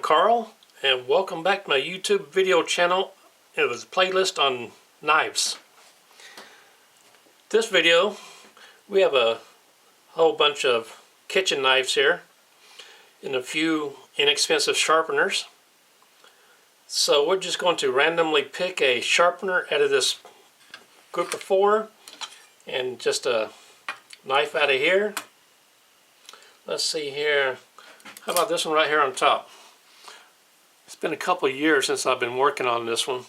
Carl, and welcome back to my YouTube video channel. It was a playlist on knives. This video, we have a whole bunch of kitchen knives here and a few inexpensive sharpeners. So we're just going to randomly pick a sharpener out of this group of 4 and just a knife out of here. Let's see here. How about this one right here on top? It's been a couple of years since I've been working on this one,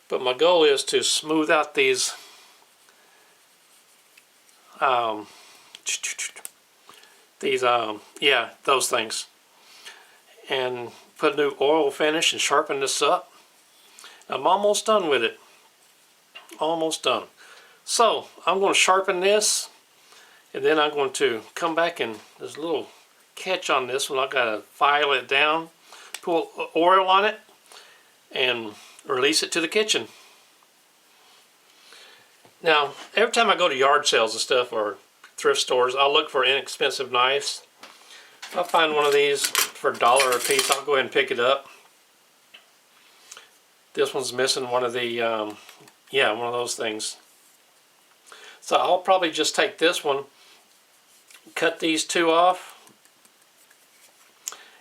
but my goal is to smooth out these those things, and put a new oil finish and sharpen this up. I'm almost done with it. Almost done. So I'm going to sharpen this, and then I'm going to come back, and there's a little catch on this one. I've got to file it down, put oil on it, and release it to the kitchen. Now, every time I go to yard sales and stuff or thrift stores, I'll look for inexpensive knives. If I find one of these for $1 a piece, I'll go ahead and pick it up. This one's missing one of the, one of those things. So I'll probably just take this one, cut these 2 off,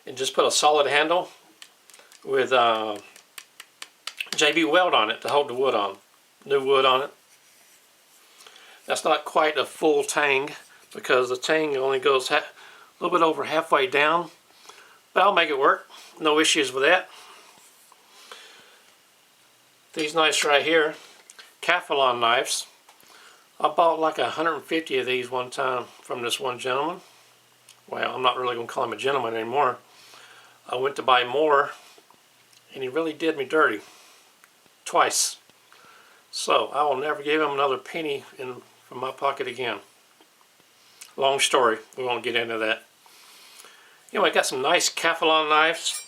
and just put a solid handle with JB weld on it to hold the wood on, new wood on it. That's not quite a full tang because the tang only goes a little bit over halfway down, but I'll make it work. No issues with that. These knives right here, Calphalon knives. I bought like 150 of these one time from this one gentleman. Well, I'm not really going to call him a gentleman anymore. I went to buy more, and he really did me dirty. Twice. So, I will never give him another penny from my pocket again. Long story. We won't get into that. Anyway, I got some nice Calphalon knives,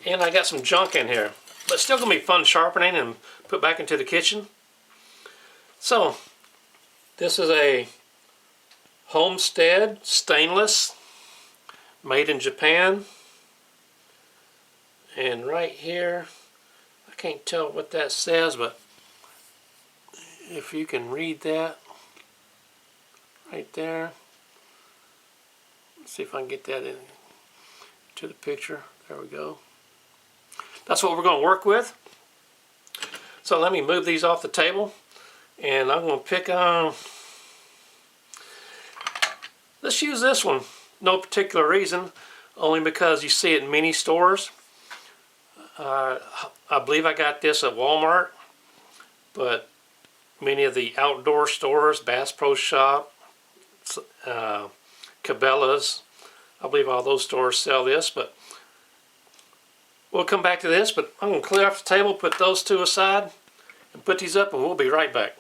and I got some junk in here. But still going to be fun sharpening and put back into the kitchen. So, this is a Homestead stainless, made in Japan. And right here, I can't tell what that says, but if you can read that right there. Let's see if I can get that into the picture. There we go. That's what we're going to work with. So let me move these off the table, and I'm going to pick on, let's use this one. No particular reason, only because you see it in many stores. I believe I got this at Walmart, but many of the outdoor stores, Bass Pro Shop, Cabela's, I believe all those stores sell this, but we'll come back to this. But I'm going to clear off the table, put those 2 aside, and put these up, and we'll be right back.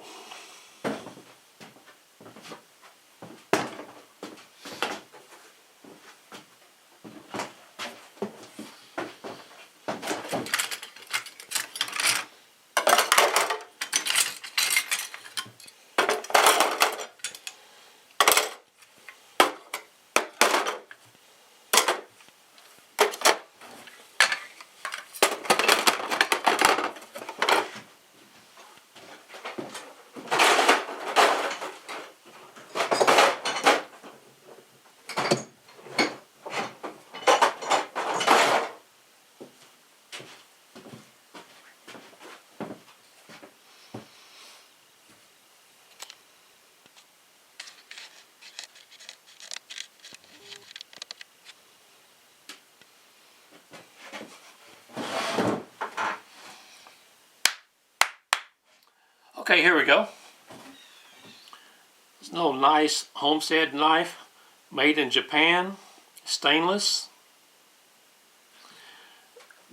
Okay, here we go. It's an old nice Homestead knife, made in Japan, stainless.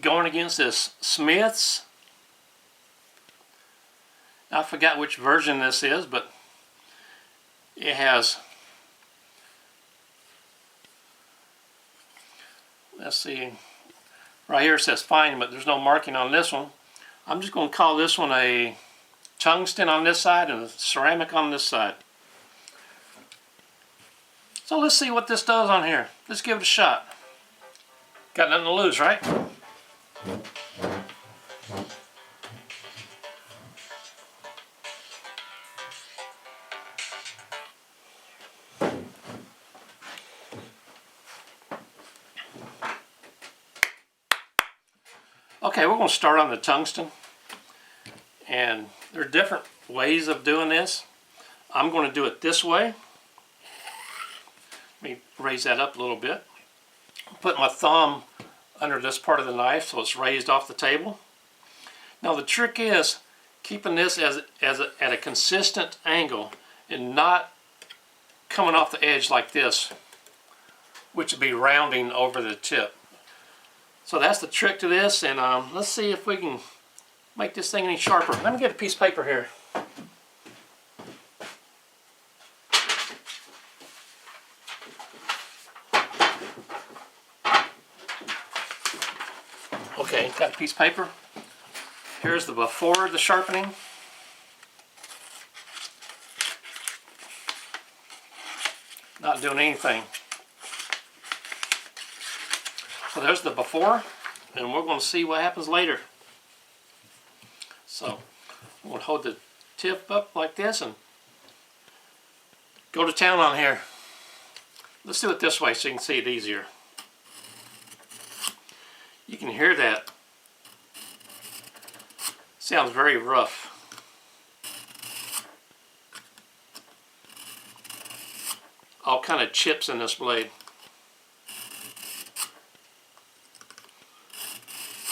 Going against this Smith's. I forgot which version this is, but it has, let's see, right here it says fine, but there's no marking on this one. I'm just going to call this one a tungsten on this side and a ceramic on this side. So let's see what this does on here. Let's give it a shot. Got nothing to lose, right? Okay, we're going to start on the tungsten. And there are different ways of doing this. I'm going to do it this way. Let me raise that up a little bit. Put my thumb under this part of the knife so it's raised off the table. Now the trick is keeping this at a consistent angle and not coming off the edge like this, which would be rounding over the tip. So that's the trick to this, and let's see if we can make this thing any sharper. Let me get a piece of paper here. Okay, got a piece of paper. Here's the before the sharpening. Not doing anything. So there's the before, and we're going to see what happens later. So I'm going to hold the tip up like this and go to town on here. Let's do it this way so you can see it easier. You can hear that. Sounds very rough. All kind of chips in this blade.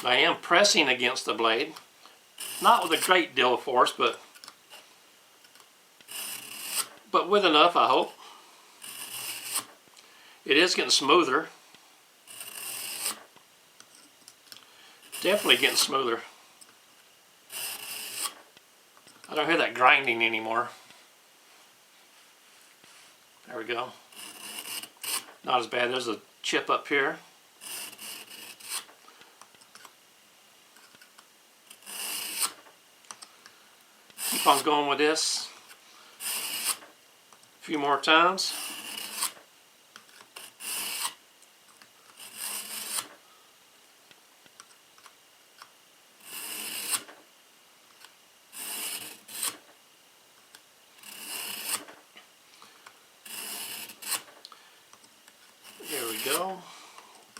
I am pressing against the blade, not with a great deal of force, but with enough, I hope. It is getting smoother. Definitely getting smoother. I don't hear that grinding anymore. There we go. Not as bad. There's a chip up here. Keep on going with this. A few more times. There we go.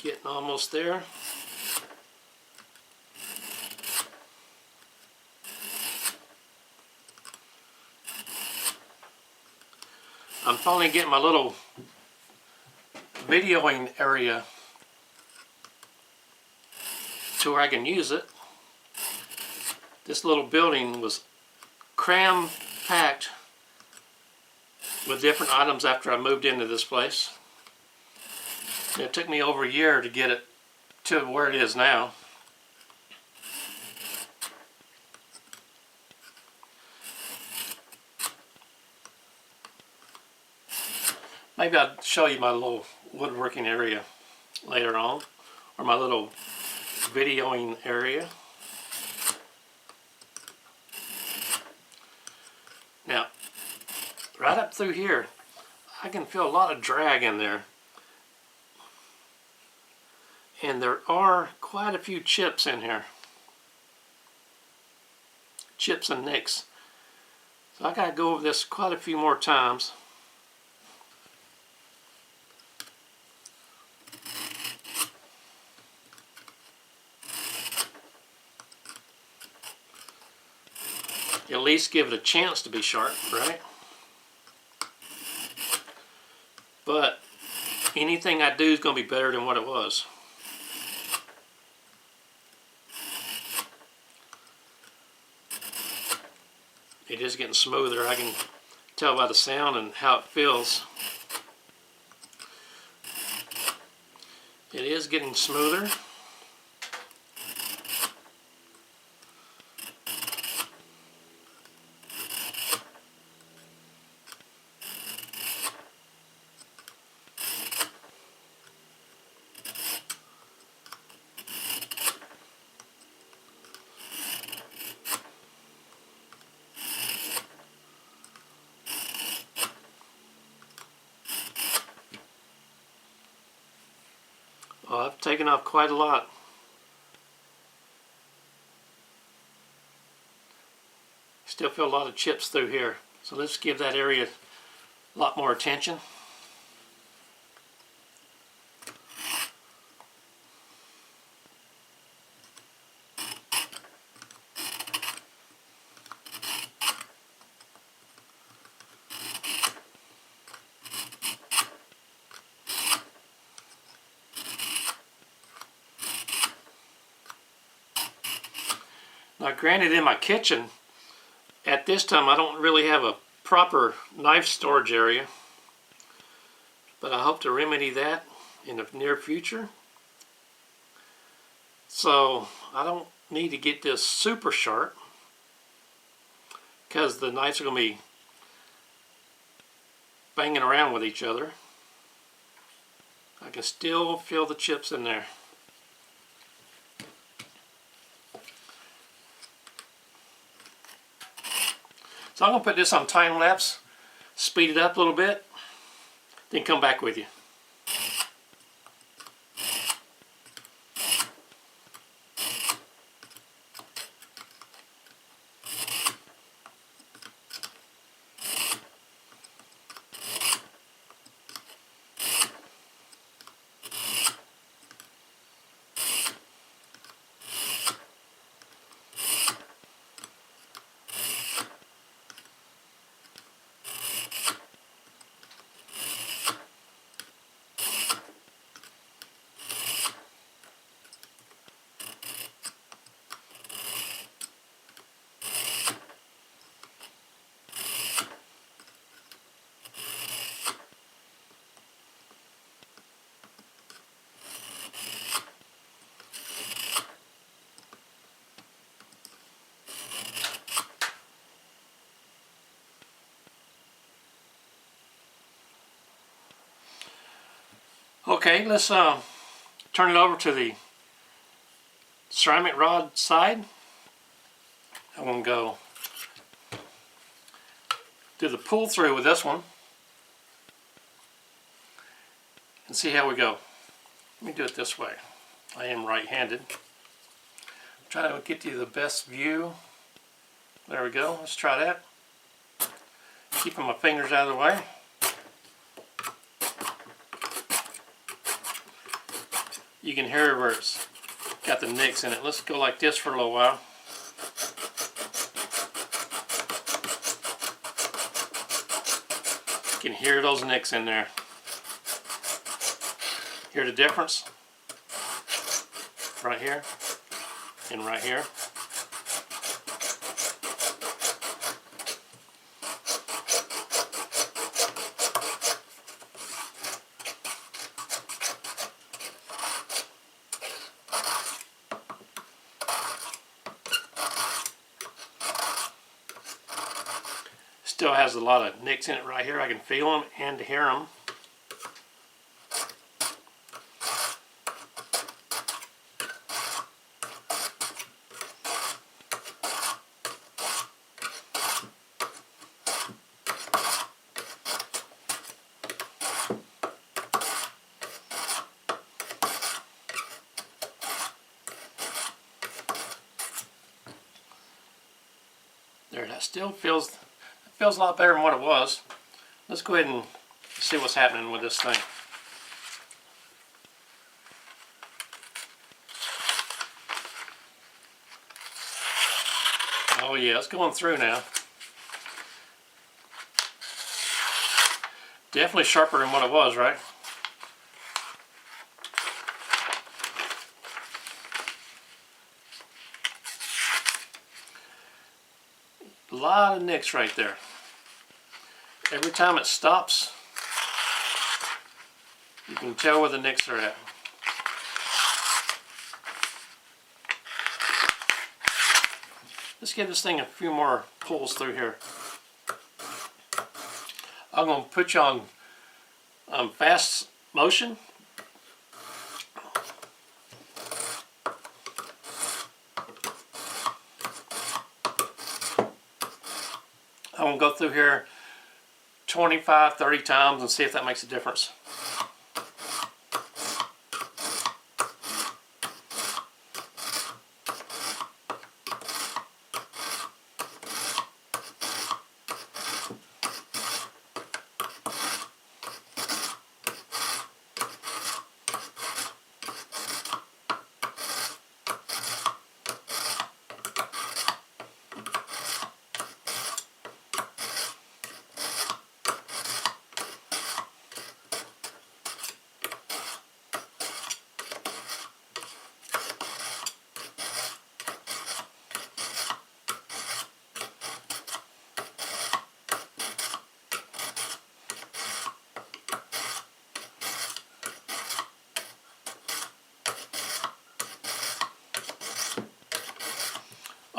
Getting almost there. I'm finally getting my little videoing area to where I can use it. This little building was cram-packed with different items after I moved into this place. And it took me over a year to get it to where it is now. Maybe I'll show you my little woodworking area later on, or my little videoing area. Now, right up through here, I can feel a lot of drag in there. And there are quite a few chips in here. Chips and nicks. So I gotta go over this quite a few more times. At least give it a chance to be sharp, right? But anything I do is going to be better than what it was. It is getting smoother. I can tell by the sound and how it feels. It is getting smoother. Well, I've taken off quite a lot. Still feel a lot of chips through here. So let's give that area a lot more attention. Now granted, in my kitchen, at this time I don't really have a proper knife storage area, but I hope to remedy that in the near future. So I don't need to get this super sharp because the knives are going to be banging around with each other. I can still feel the chips in there. So I'm going to put this on time lapse, speed it up a little bit, then come back with you. Okay, let's turn it over to the ceramic rod side. I'm going to go do the pull through with this one and see how we go. Let me do it this way. I am right-handed. Try to get you the best view. There we go. Let's try that. Keeping my fingers out of the way. You can hear where it's got the nicks in it. Let's go like this for a little while. You can hear those nicks in there. Hear the difference? Right here and right here. Still has a lot of nicks in it right here. I can feel them and hear them. There, that still feels a lot better than what it was. Let's go ahead and see what's happening with this thing. Oh yeah, it's going through now. Definitely sharper than what it was, right? A lot of nicks right there. Every time it stops, you can tell where the nicks are at. Let's give this thing a few more pulls through here. I'm going to put you on fast motion. I'm going to go through here 25, 30 times and see if that makes a difference.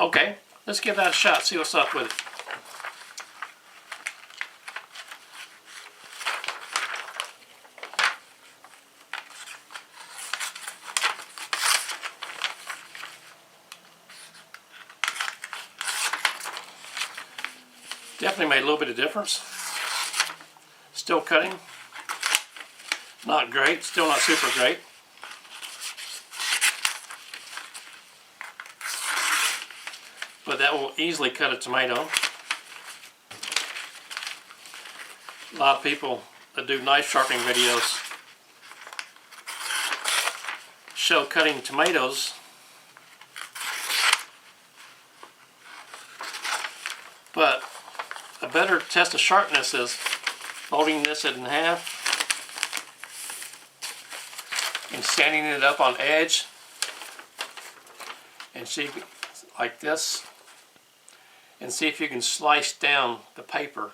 Okay, let's give that a shot, see what's up with it. Definitely made a little bit of difference. Still cutting. Not great, still not super great. But that will easily cut a tomato. A lot of people that do knife sharpening videos show cutting tomatoes, but a better test of sharpness is folding this in half and sanding it up on edge, and see, like this, and see if you can slice down the paper.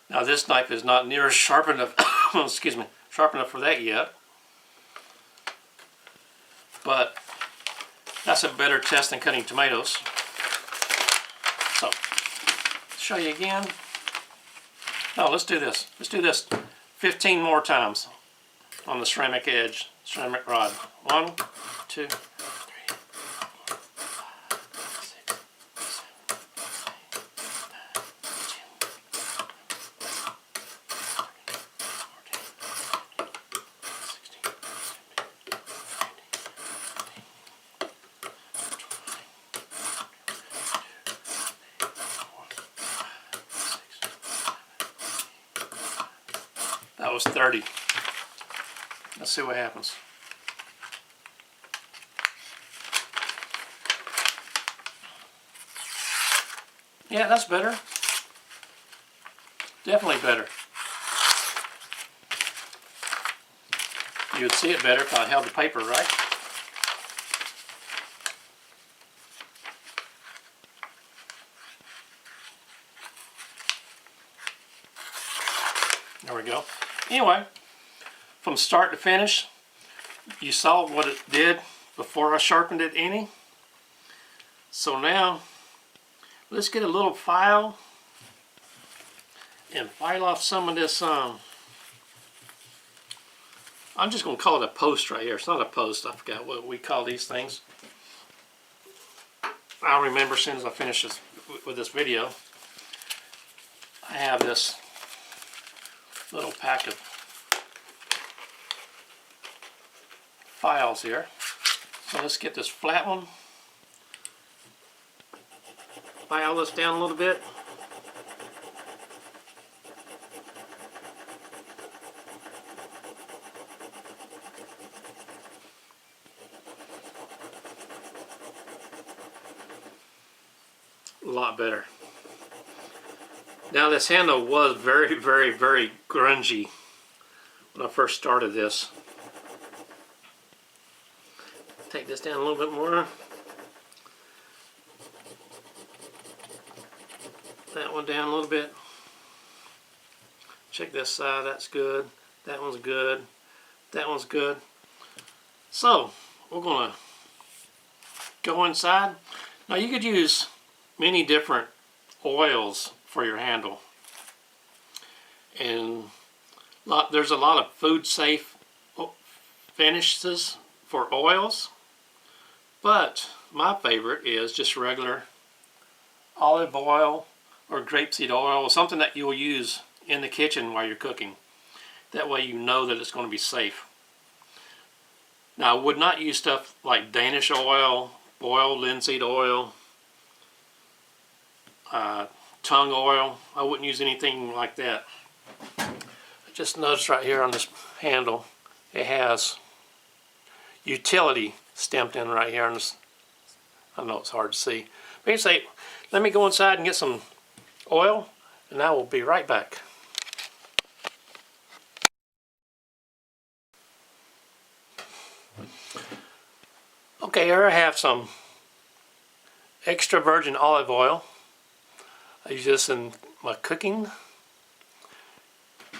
Now this knife is not near as sharp enough excuse me, sharp enough for that yet, but that's a better test than cutting tomatoes. So, show you again. No, let's do this. Let's do this 15 more times on the ceramic edge, ceramic rod. 1, 2, 3, 4, 5, 6, 7, 8, 9, 10, 16, 17, 18, that was 30. Let's see what happens. Yeah, that's better. Definitely better. You would see it better if I held the paper, right? There we go. Anyway, from start to finish, you saw what it did before I sharpened it any. So now, let's get a little file and file off some of this, I'm just going to call it a post right here. It's not a post, I forgot what we call these things. I'll remember as soon as I finish this, with this video. I have this little pack of files here. So let's get this flat one. File this down a little bit. A lot better. Now this handle was very, very, very grungy when I first started this. Take this down a little bit more. That one down a little bit. Check this side, that's good. That one's good. That one's good. So, we're going to go inside. Now you could use many different oils for your handle. And there's a lot of food safe finishes for oils. But my favorite is just regular olive oil or grapeseed oil, something that you'll use in the kitchen while you're cooking. That way you know that it's going to be safe. Now I would not use stuff like Danish oil, boiled linseed oil, tongue oil. I wouldn't use anything like that. I just noticed right here on this handle it has utility stamped in right here on this. I know it's hard to see. But you say, let me go inside and get some oil, and I will be right back. Okay, here I have some extra virgin olive oil. I use this in my cooking.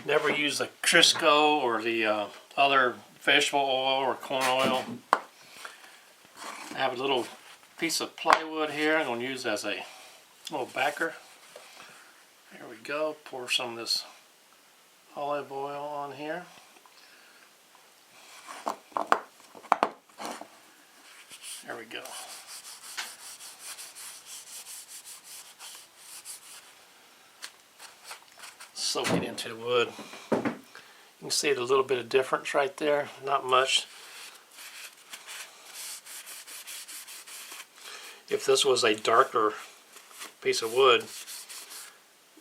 Never use the Crisco or the other vegetable oil or corn oil. I have a little piece of plywood here I'm going to use as a little backer. There we go. Pour some of this olive oil on here. There we go. Soak it into the wood. You can see the little bit of difference right there. Not much. If this was a darker piece of wood,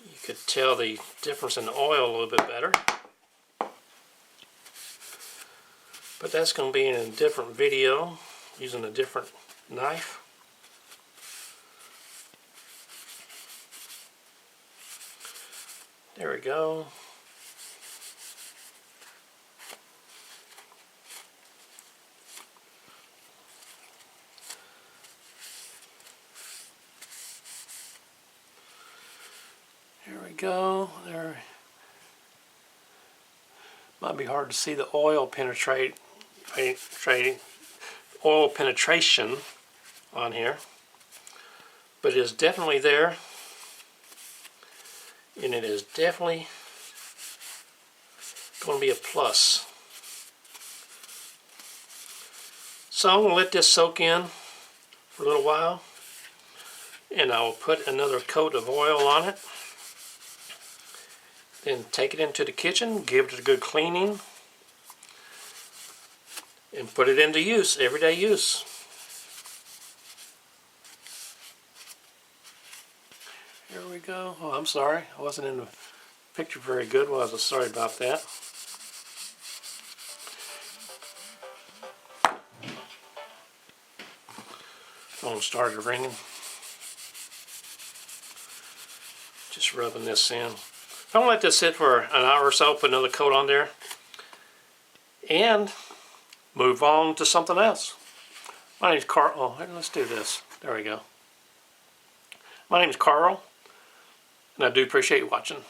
you could tell the difference in the oil a little bit better. But that's going to be in a different video using a different knife. There we go. There we go. There. Might be hard to see the oil oil penetration on here, but it is definitely there, and it is definitely going to be a plus. So I'm going to let this soak in for a little while, and I'll put another coat of oil on it. Then take it into the kitchen, give it a good cleaning, and put it into use, everyday use. Here we go. Oh, I'm sorry. I wasn't in the picture very good, was I? Sorry about that. Phone started ringing. Just rubbing this in. I'm going to let this sit for an hour or so, put another coat on there, and move on to something else. My name's Carl. Oh, let's do this. There we go. My name's Carl, and I do appreciate you watching.